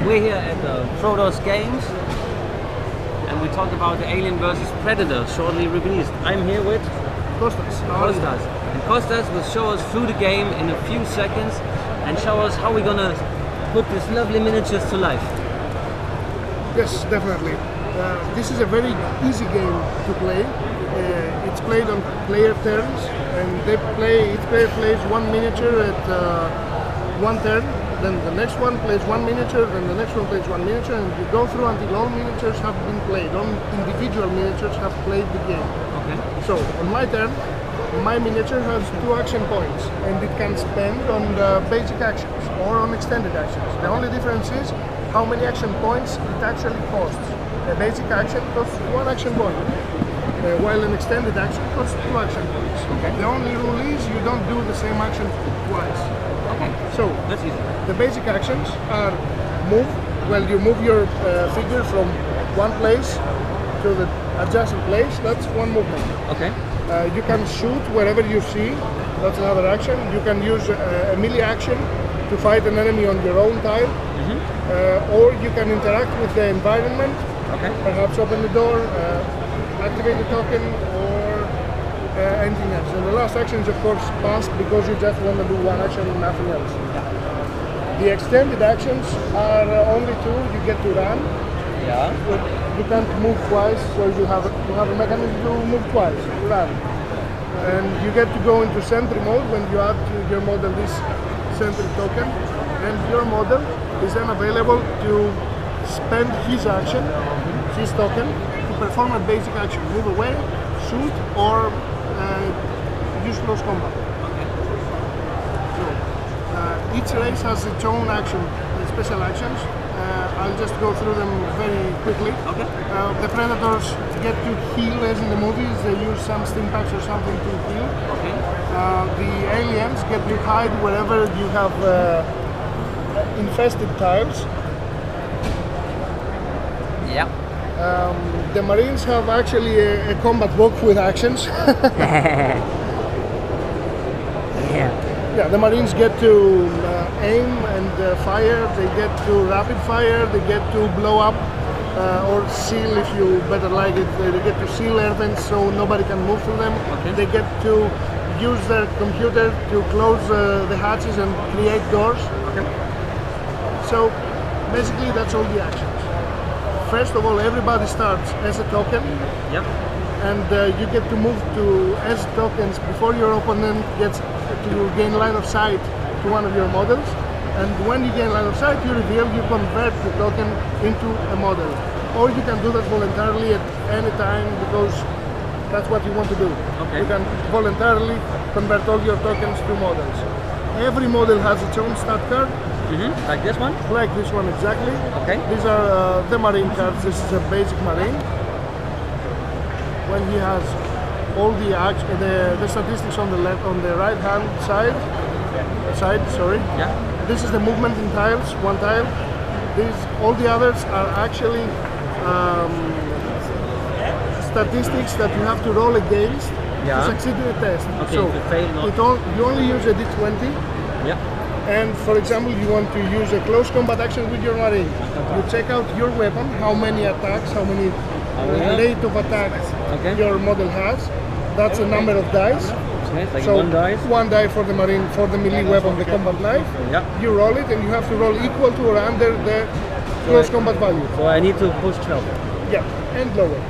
We're here at the Prodos Games, and we talk about the Alien vs Predator, shortly released. I'm here with Costas. And Costas will show us through the game in a few seconds and show us how we're gonna put these lovely miniatures to life. Yes, definitely. This is a very easy game to play. It's played on player turns, and each player plays one miniature at one turn. Then the next one plays one miniature, then the next one plays one miniature, and you go through until all miniatures have been played. All individual miniatures have played the game. Okay. So on my turn, my miniature has 2 action points, and it can spend on the basic actions or on extended actions. The only difference is how many action points it actually costs. A basic action costs 1 action point, while an extended action costs 2 action points. Okay. The only rule is you don't do the same action twice. Okay. So That's easy. the basic actions are move. Well, you move your figure from one place to the adjacent place. That's one movement. Okay. You can shoot wherever you see. That's another action. You can use a melee action to fight an enemy on your own tile, or you can interact with the environment. Okay. Perhaps open the door, activate the token, or anything else. And the last action is of course pass, because you just want to do one action and nothing else. The extended actions are only 2. You get to run. Yeah. But you can't move twice, so you have a mechanism to move twice, run. And you get to go into sentry mode when you add to your model this sentry token, and your model is then available to spend his action, his token, to perform a basic action, move away, shoot, or use close combat. Okay. So each race has its own action, special actions. I'll just go through them very quickly. Okay. The Predators get to heal, as in the movies. They use some stim packs or something to heal. Okay. The aliens get to hide wherever you have infested tiles. Yeah. The Marines have actually a combat book with actions. Yeah. Yeah, the Marines get to aim and fire, they get to rapid fire, they get to blow up or seal, if you better like it. They get to seal air vents so nobody can move through them. Okay. They get to use their computer to close the hatches and create doors. Okay. So basically that's all the actions. First of all, everybody starts as a token. Yep. And you get to move to as tokens before your opponent gets to gain line of sight to one of your models. And when you gain line of sight, you reveal, you convert the token into a model. Or you can do that voluntarily at any time, because that's what you want to do. Okay. You can voluntarily convert all your tokens to models. Every model has its own stat card. Like this one? Like this one exactly. Okay. These are the Marine cards. This is a basic Marine. When he has all the statistics on the left, on the right hand side. Sorry. Yeah. This is the movement in tiles. One tile. All the others are actually statistics that you have to roll against to succeed in the test. Okay. So if you fail, not. you only use a D20. Yeah. And for example, you want to use a close combat action with your Marine. You check out your weapon, how many attacks, how many rate of attacks your model has. That's a number of dice. Okay, it's like So 1 dice. 1 die for the Marine, for the melee weapon, the combat knife. Yeah. You roll it, and you have to roll equal to or under the close combat value. So I need to push 12. Yeah, and lower.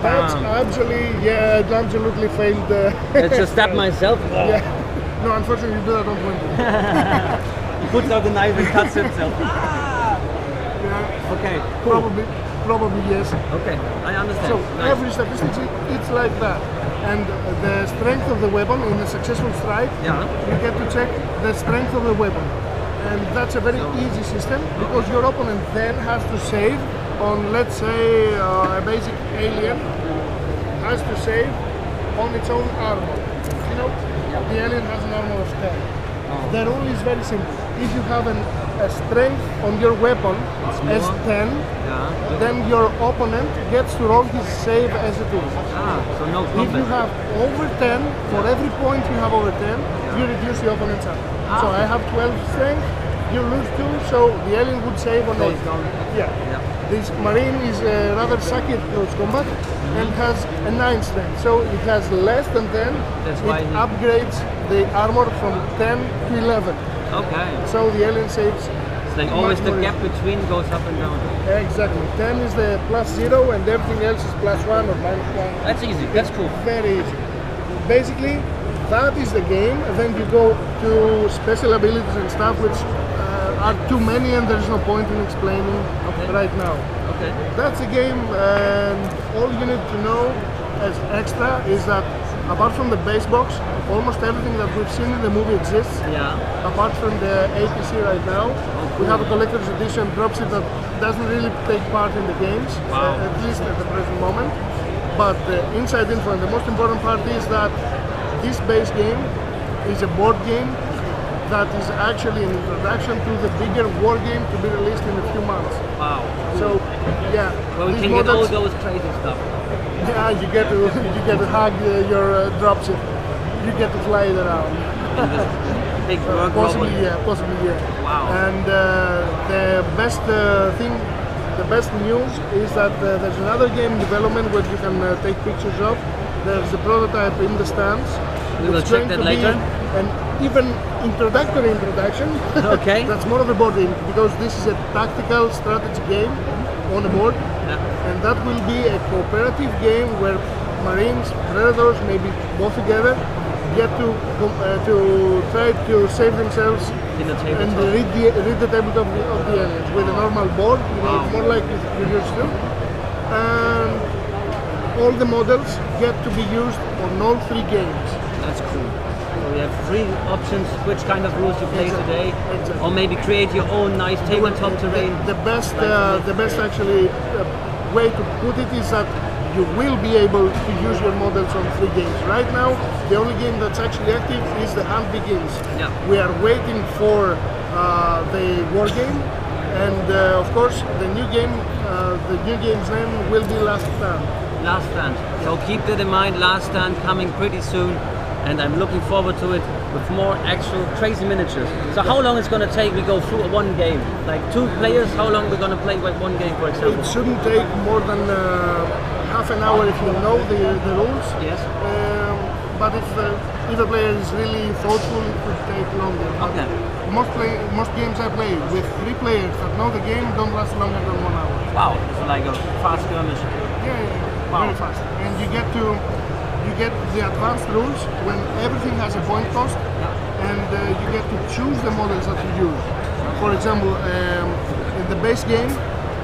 That's absolutely failed. I just stabbed myself. Yeah. No, unfortunately, you do that on 20. He puts out the knife and cuts himself. Yeah. Okay. Cool. Probably yes. Okay, I understand. So Nice. every statistic, it's like that. And the strength of the weapon in a successful strike, you get to check the strength of the weapon. And that's a very easy system, because your opponent then has to save on, let's say, a basic alien has to save on its own armor. You know, the alien has an armor of 10. The rule is very simple. If you have a strength on your weapon as 10, then your opponent gets to roll his save as it is. So no If you have over 10, for every point you have over 10, you reduce the opponent's armor. So I have 12 strength, you lose 2, so the alien would save on 8. Yeah. This marine is rather sucky at close combat and has a 9 strength, so it has less than 10. That's why it upgrades the armor from 10 to 11. Okay. So the alien saves. It's like always the gap between goes up and down. Exactly. 10 is the +0 and everything else is +1 or -1. That's easy. That's cool. Very easy. Basically, that is the game. And then you go to special abilities and stuff, which are too many, and there's no point in explaining right now. Okay. That's the game, and all you need to know as extra is that apart from the base box, almost everything that we've seen in the movie exists. Yeah. Apart from the APC right now, we have a collector's edition dropship that doesn't really take part in the games, at least at the present moment. But the inside info and the most important part is that this base game is a board game that is actually an introduction to the bigger war game to be released in a few months. Wow. So, yeah. Well, we can get all those crazy stuff. Yeah, you get to hug your dropship. You get to fly it around. Big work possibly, robot. yeah. Possibly, yeah. Wow. And the best thing, the best news is that there's another game in development where you can take pictures of. There's a prototype in the stands. We will check that later. An even introduction. Okay. That's more of a board game because this is a tactical strategy game on a board. Yeah. And that will be a cooperative game where Marines, Predators, maybe both together, get to try to save themselves in the and read the tabletop of the aliens with a normal board, more like you used to. And all the models get to be used on all 3 games. That's cool. So we have 3 options, which kind of rules you play today, or maybe create your own nice tabletop terrain. The best actually way to put it is that you will be able to use your models on 3 games. Right now, the only game that's actually active is the Hunt Begins. Yeah. We are waiting for the war game, and of course, the new game's name will be Last Stand. Last Stand. So keep that in mind. Last Stand coming pretty soon, and I'm looking forward to it with more actual crazy miniatures. So how long it's going to take? We go through one game, like 2 players. How long we're going to play with one game, for example? It shouldn't take more than half an hour if you know the rules. Yes. But if a player is really thoughtful, it could take longer. Okay. Most games I play with 3 players that know the game don't last longer than 1 hour. Wow, so like a fast skirmish. Yeah. Wow. Very fast. And you get the advanced rules when everything has a point cost, and you get to choose the models that you use. For example, in the base game,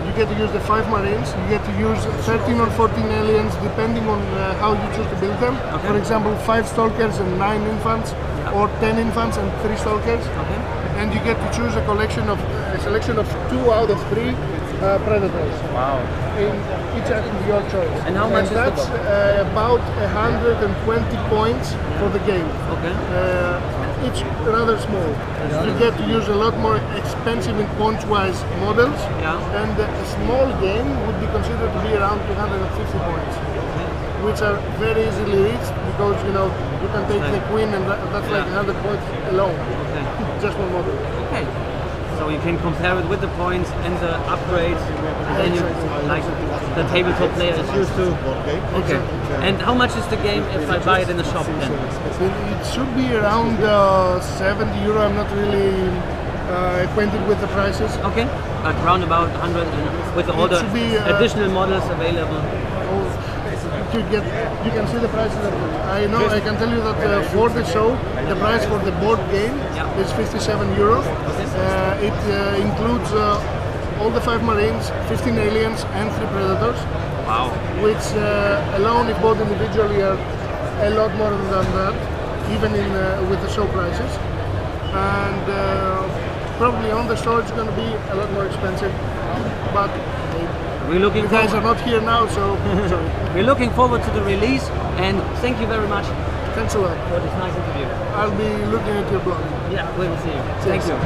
you get to use the 5 Marines, you get to use 13 or 14 aliens depending on how you choose to build them. Okay. For example, 5 Stalkers and 9 Infants, or 10 Infants and 3 Stalkers. Okay. And you get to choose a selection of 2 out of 3 Predators. Wow. In each item your choice. And how much is that's about 120 points for the game. Okay. Each rather small. You get to use a lot more expensive in points-wise models, and a small game would be considered to be around 250 points, which are very easily reached because you can take the Queen, and that's like 100 points alone. Okay. Just one model. Okay. So you can compare it with the points and the upgrades, and then you like the tabletop player is used to. Okay. And how much is the game if I buy it in the shop then? It should be around €70. I'm not really acquainted with the prices. Okay. Like around about 100, and with all the additional models available. You can see the prices. I can tell you that for the show, the price for the board game is €57. It includes all the 5 Marines, 15 aliens, and 3 Predators. Wow. Which alone, if bought individually, are a lot more than that, even with the show prices. And probably on the store it's going to be a lot more expensive. But you guys are not here now, so we're looking forward to the release, and thank you very much. Thanks a lot for this nice interview. I'll be looking at your blog. Yeah, we will see you. Thank you.